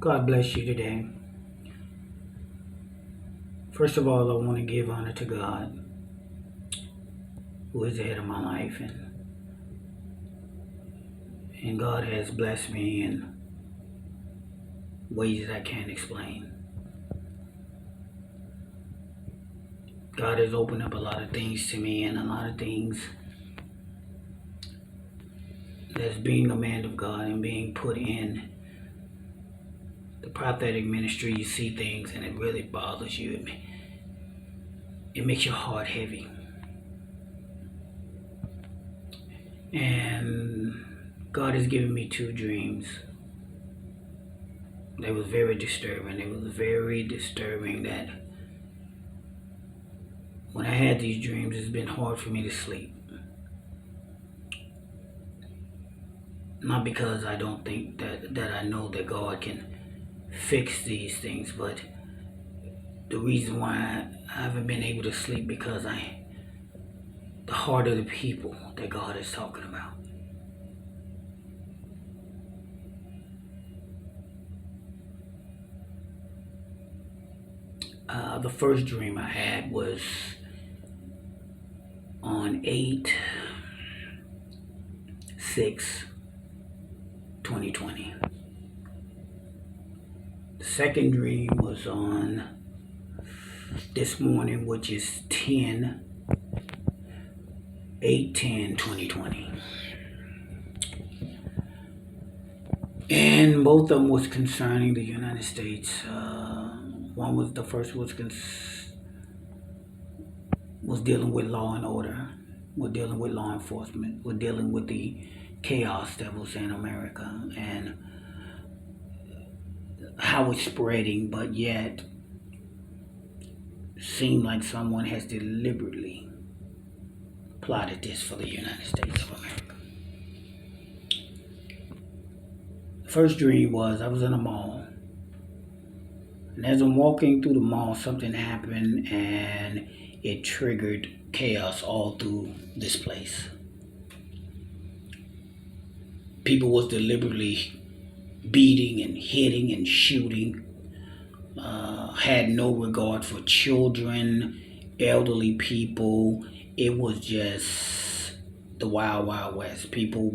God bless you today. First of all, I want to give honor to God, who is the head of my life, and God has blessed me in ways that I can't explain. God has opened up a lot of things to me, and a lot of things that's being a man of God and being put in the prophetic ministry. You see things, and it really bothers you. It makes your heart heavy, and God has given me two dreams. They was very disturbing. It was very disturbing that when I had these dreams, it's been hard for me to sleep. Not because I don't think that I know that God can fix these things, but the reason why I haven't been able to sleep because the heart of the people that God is talking about. The first dream I had was on 8/6/2020. The second dream was on this morning, which is 10/8/10/2020. And both of them was concerning the United States. One was the first was dealing with law and order. We're dealing with law enforcement. We're dealing with the chaos that was in America and how it's spreading, but yet seemed like someone has deliberately plotted this for the United States of America. The first dream was I was in a mall. And as I'm walking through the mall, something happened and it triggered chaos all through this place. People was deliberately beating and hitting and shooting, had no regard for children, elderly people. It was just the wild, wild west. People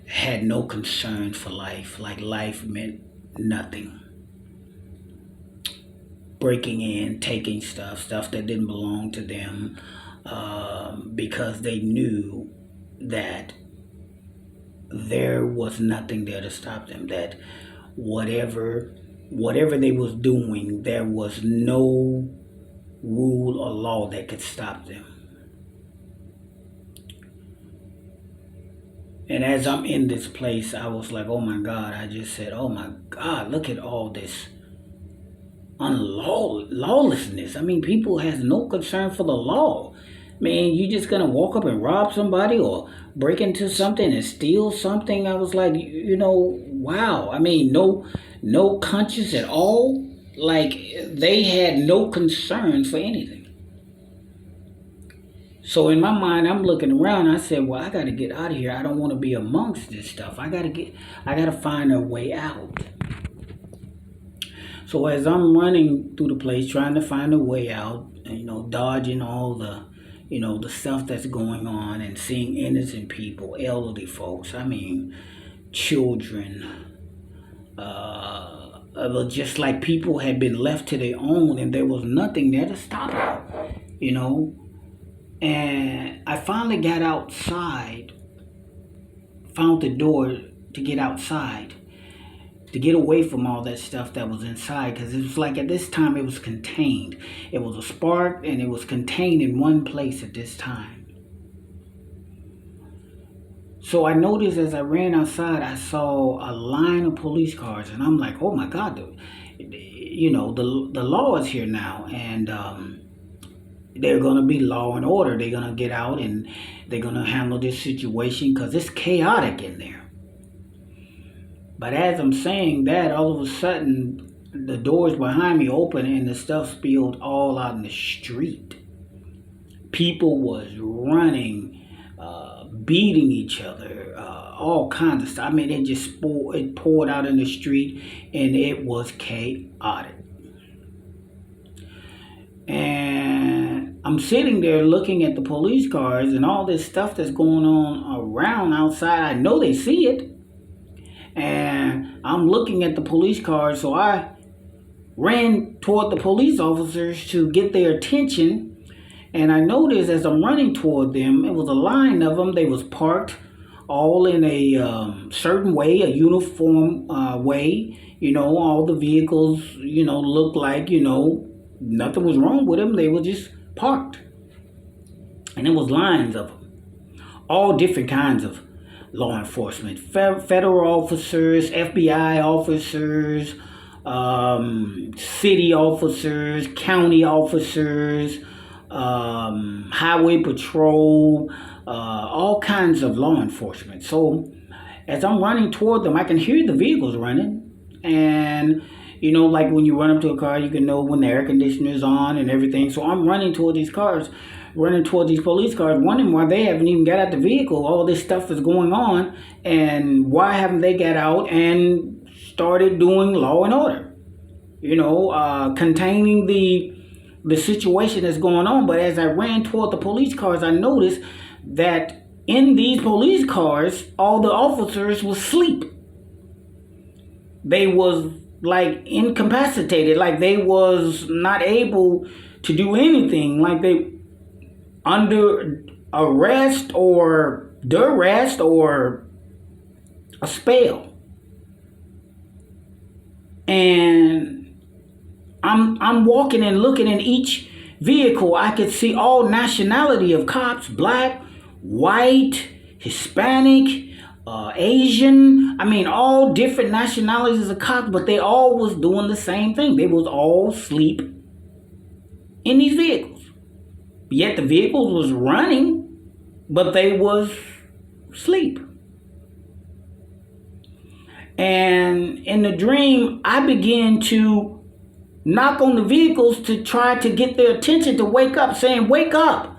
had no concern for life, like life meant nothing. Breaking in, taking stuff that didn't belong to them, because they knew that there was nothing there to stop them. That whatever they was doing, there was no rule or law that could stop them. And as I'm in this place, I was like, oh my God, I just said, oh my God, look at all this lawlessness. I mean, people has no concern for the law. Man, you just gonna walk up and rob somebody or break into something and steal something? I was like, wow. I mean, no conscience at all. Like they had no concern for anything. So in my mind, I'm looking around. I said, well, I got to get out of here. I don't want to be amongst this stuff. I got to find a way out. So as I'm running through the place, trying to find a way out, dodging all the stuff that's going on and seeing innocent people, elderly folks, I mean, children, just like people had been left to their own and there was nothing there to stop them. And I finally got outside, found the door to get outside, to get away from all that stuff that was inside, because it was like at this time it was contained. It was a spark and it was contained in one place at this time. So I noticed as I ran outside, I saw a line of police cars, and I'm like, oh my God, the law is here now, and they're going to be law and order. They're going to get out and they're going to handle this situation because it's chaotic in there. But as I'm saying that, all of a sudden, the doors behind me open and the stuff spilled all out in the street. People was running, beating each other, all kinds of stuff. I mean, it poured out in the street, and it was chaotic. And I'm sitting there looking at the police cars and all this stuff that's going on around outside. I know they see it. And I'm looking at the police cars, so I ran toward the police officers to get their attention. And I noticed as I'm running toward them, it was a line of them. They was parked all in a certain way, a uniform way. All the vehicles, looked like, nothing was wrong with them. They were just parked. And there was lines of them. All different kinds of law enforcement. Federal officers, FBI officers, city officers, county officers, highway patrol, all kinds of law enforcement. So as I'm running toward them, I can hear the vehicles running. And, like when you run up to a car, you can know when the air conditioner is on and everything. So I'm running toward these cars, running toward these police cars, wondering why they haven't even got out the vehicle. All this stuff is going on. And why haven't they got out and started doing law and order? Containing the situation that's going on. But as I ran toward the police cars, I noticed that in these police cars, all the officers was asleep. They was like incapacitated, like they was not able to do anything, like they under arrest or duress or a spell. And I'm walking and looking in each vehicle. I could see all nationality of cops: black, white, Hispanic, Asian. I mean, all different nationalities of cops, but they all was doing the same thing. They was all asleep in these vehicles. Yet the vehicles was running, but they was asleep. And in the dream, I began to knock on the vehicles to try to get their attention to wake up, saying, "Wake up.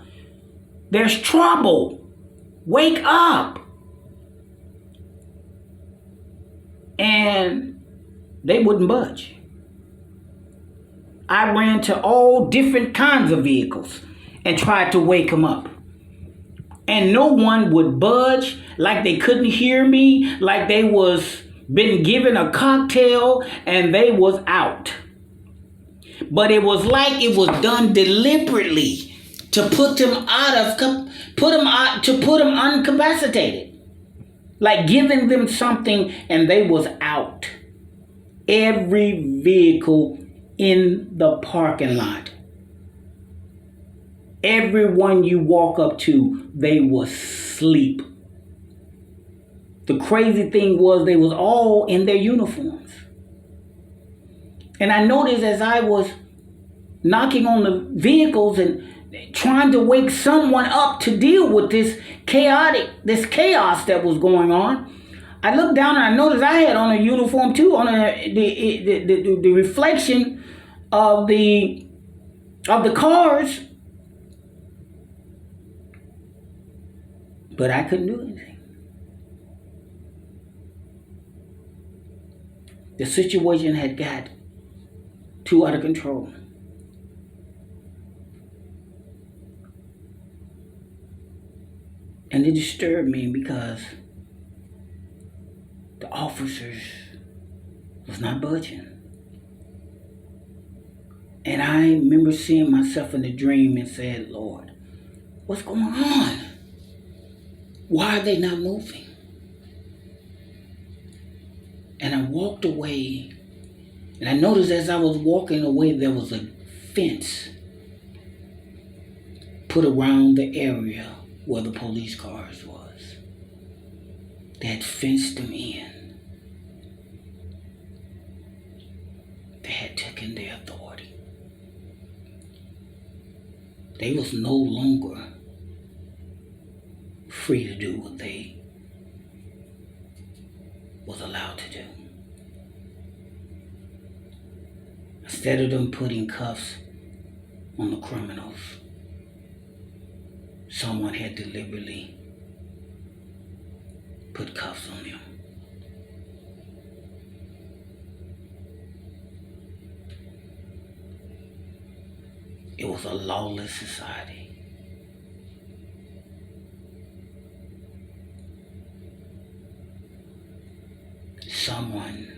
There's trouble. Wake up." And they wouldn't budge. I ran to all different kinds of vehicles and tried to wake them up. And no one would budge, like they couldn't hear me, like they was been given a cocktail and they was out. But it was like it was done deliberately to put them incapacitated. Like giving them something and they was out. Every vehicle in the parking lot. Everyone you walk up to, they was asleep. The crazy thing was they was all in their uniforms. And I noticed as I was knocking on the vehicles and trying to wake someone up to deal with this chaos that was going on, I looked down and I noticed I had on a uniform too, on the reflection of the cars. But I couldn't do anything. The situation had got too out of control. And it disturbed me because the officers was not budging. And I remember seeing myself in the dream and said, "Lord, what's going on? Why are they not moving?" And I walked away, and I noticed as I was walking away, there was a fence put around the area where the police cars was. They had fenced them in. They had taken their authority. They was no longer free to do what they was allowed to do. Instead of them putting cuffs on the criminals, someone had deliberately put cuffs on them. It was a lawless society. Someone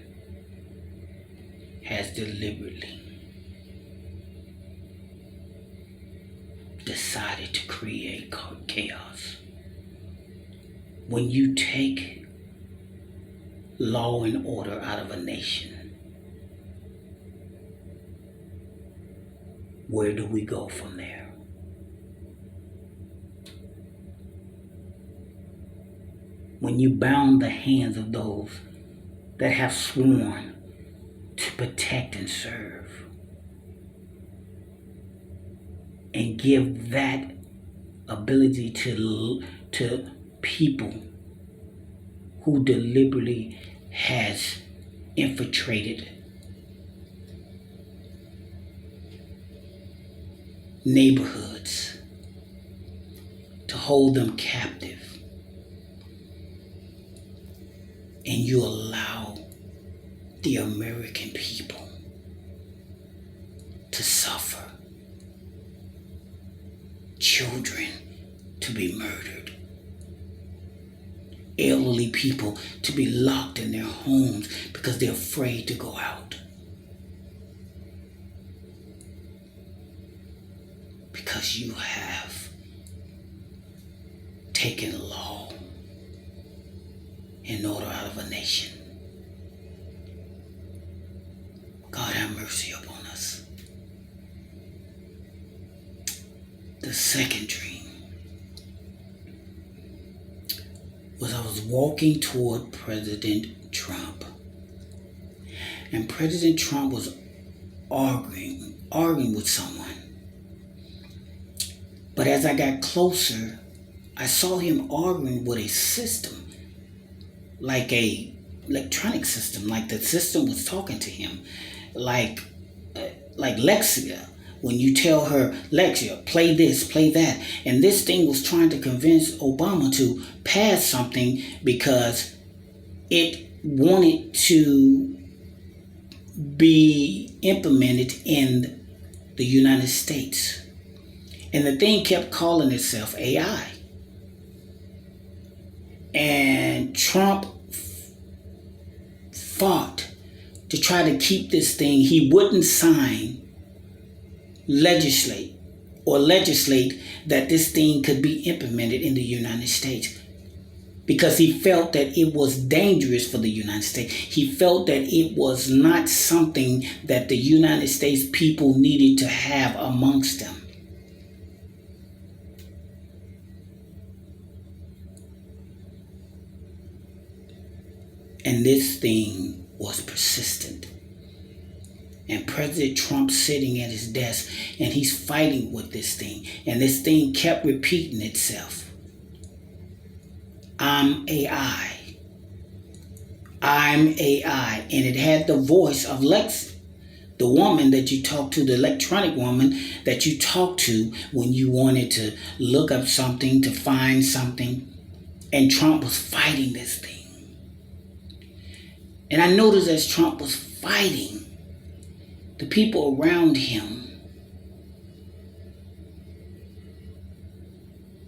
has deliberately decided to create chaos. When you take law and order out of a nation, where do we go from there? When you bound the hands of those that have sworn to protect and serve, and give that ability to people who deliberately has infiltrated neighborhoods to hold them captive, and you allow the American people to suffer, children to be murdered, elderly people to be locked in their homes because they're afraid to go out. Because you have taken law and order out of a nation. God have mercy upon us. The second dream was I was walking toward President Trump. And President Trump was arguing with someone. But as I got closer, I saw him arguing with a system, like a electronic system, like the system was talking to him, like Lexia. When you tell her, Lexia, play this, play that. And this thing was trying to convince Obama to pass something because it wanted to be implemented in the United States. And the thing kept calling itself AI. And Trump fought to try to keep this thing. He wouldn't legislate that this thing could be implemented in the United States, because he felt that it was dangerous for the United States. He felt that it was not something that the United States people needed to have amongst them. And this thing was persistent. And President Trump sitting at his desk, and he's fighting with this thing. And this thing kept repeating itself. I'm AI. I'm AI. And it had the voice of Lex, the woman that you talked to, the electronic woman that you talked to when you wanted to look up something, to find something. And Trump was fighting this thing. And I noticed as Trump was fighting, the people around him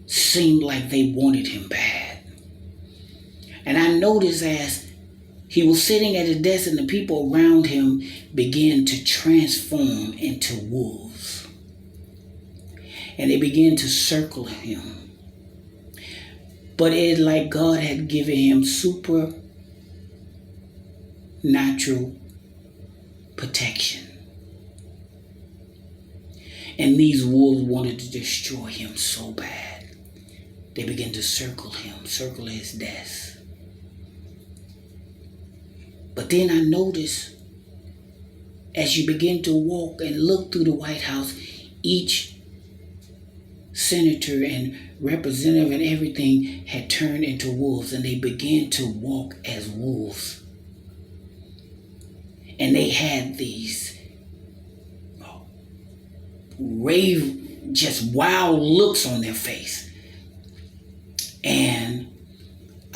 seemed like they wanted him bad. And I noticed as he was sitting at his desk and the people around him began to transform into wolves. And they began to circle him. But it's like God had given him supernatural protection. And these wolves wanted to destroy him so bad. They began to circle him, circle his desk. But then I noticed, as you begin to walk and look through the White House, each senator and representative and everything had turned into wolves, and they began to walk as wolves. And they had these just wild looks on their face. And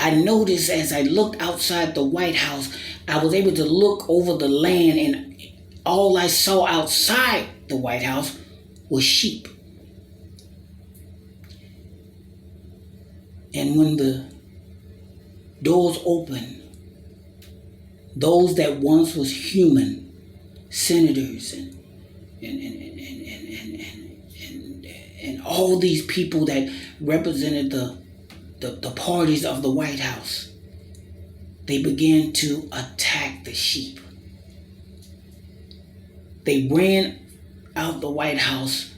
I noticed as I looked outside the White House, I was able to look over the land, and all I saw outside the White House was sheep. And when the doors opened, those that once was human, senators and all these people that represented the parties of the White House, they began to attack the sheep. They ran out the White House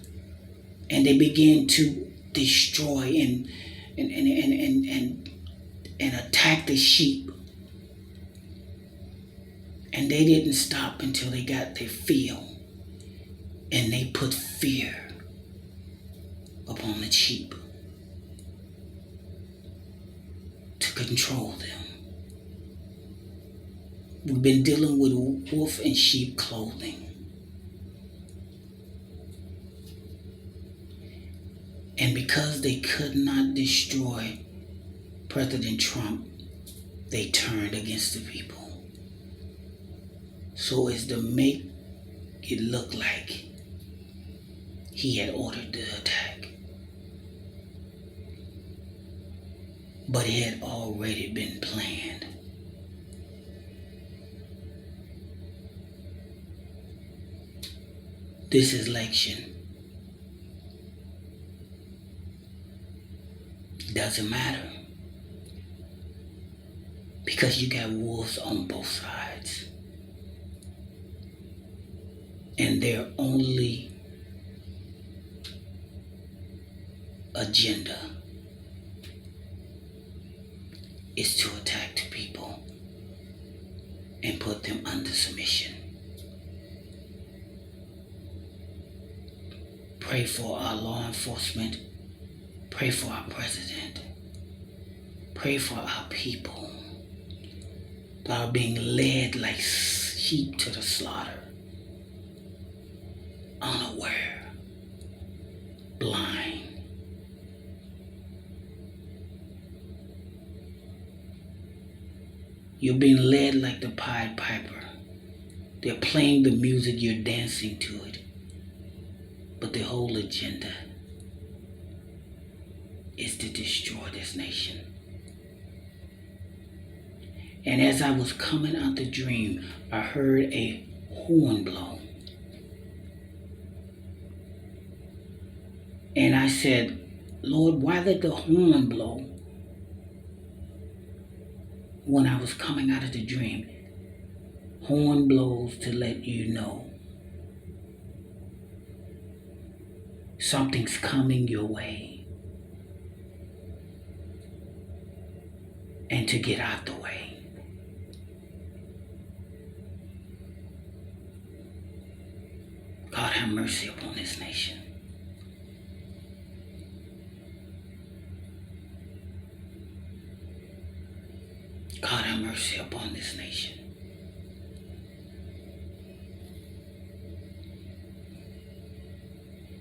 and they began to destroy and attack the sheep. And they didn't stop until they got their fill, and they put fear upon the sheep to control them. We've been dealing with wolf and sheep clothing. And because they could not destroy President Trump, they turned against the people. So as to make it look like he had ordered the attack. But it had already been planned. This election doesn't matter, because you got wolves on both sides. And their only agenda is to attack the people and put them under submission. Pray for our law enforcement. Pray for our president. Pray for our people that are being led like sheep to the slaughter. Unaware, blind. You're being led like the Pied Piper. They're playing the music, you're dancing to it. But the whole agenda is to destroy this nation. And as I was coming out the dream, I heard a horn blow. And I said, Lord, why did the horn blow when I was coming out of the dream? Horn blows to let you know something's coming your way and to get out the way. God have mercy upon this nation. God have mercy upon this nation.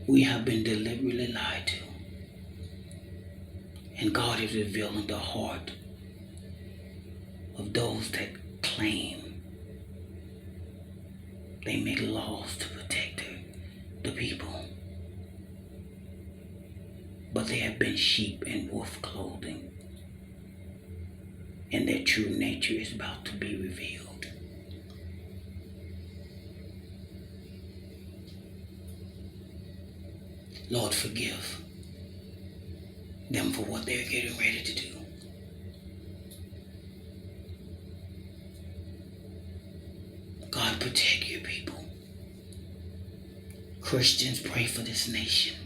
We have been deliberately lied to. And God is revealing the heart of those that claim they make laws to protect the people. But they have been sheep in wolf clothing. And their true nature is about to be revealed. Lord, forgive them for what they're getting ready to do. God, protect your people. Christians, pray for this nation,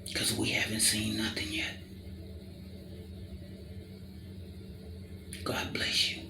because we haven't seen nothing yet. God bless you.